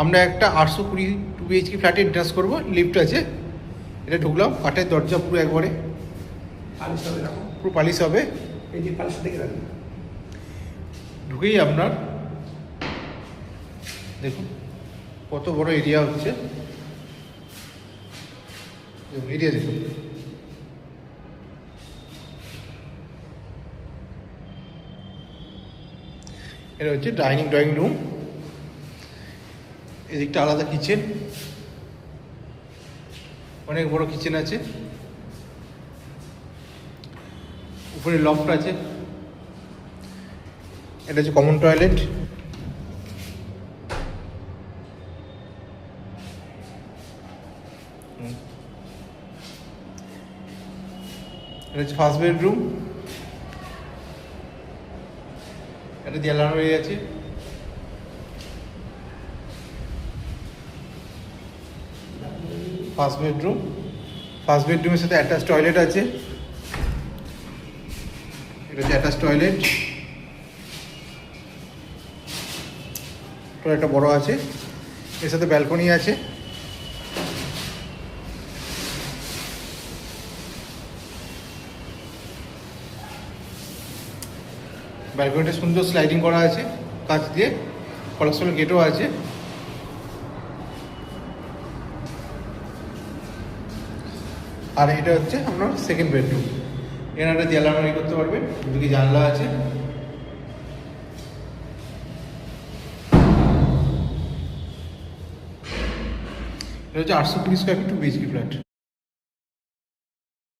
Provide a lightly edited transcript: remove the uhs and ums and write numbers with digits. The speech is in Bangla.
আমরা একটা 820 টু বিএইচকে ফ্ল্যাটে এন্ট্রান্স করবো, লিফট আছে, এটা ঢুকলাম, কাঠের দরজা পুরো একবারে পালিশ হবে, দেখো পুরো পালিশ হবে। এই যে পালিশ দেখে রাখবেন। ঢুকেই আপনার দেখুন কত বড় এরিয়া হচ্ছে, এরিয়া দেখুন। এটা হচ্ছে ড্রয়িং রুম, এদিকটা আলাদা কিচেন, অনেক বড় কিচেন আছে, উপরে লফট আছে, এটা হচ্ছে কমন টয়লেট, এটা হচ্ছে ফার্স্ট বেডরুম, এটা দিয়ে আলাদা হয়ে গেছে। ফার্স্ট বেডরুমের সাথে অ্যাটাচ টয়লেট আছে, এটা হচ্ছে অ্যাটাচ টয়লেট, টয়লেটটা বড় আছে, এর সাথে ব্যালকনি আছে। ব্যালকনিটা সুন্দর স্লাইডিং করা আছে কাঁচ দিয়ে, কলাপসেবল গেটও আছে। আর এটা হচ্ছে আপনার সেকেন্ড বেডরুম, এখানে একটা দেয়াল আলমারি করতে পারবেন, দুদিকে জানলা আছে। এটা হচ্ছে 820 square feet two BHK flat.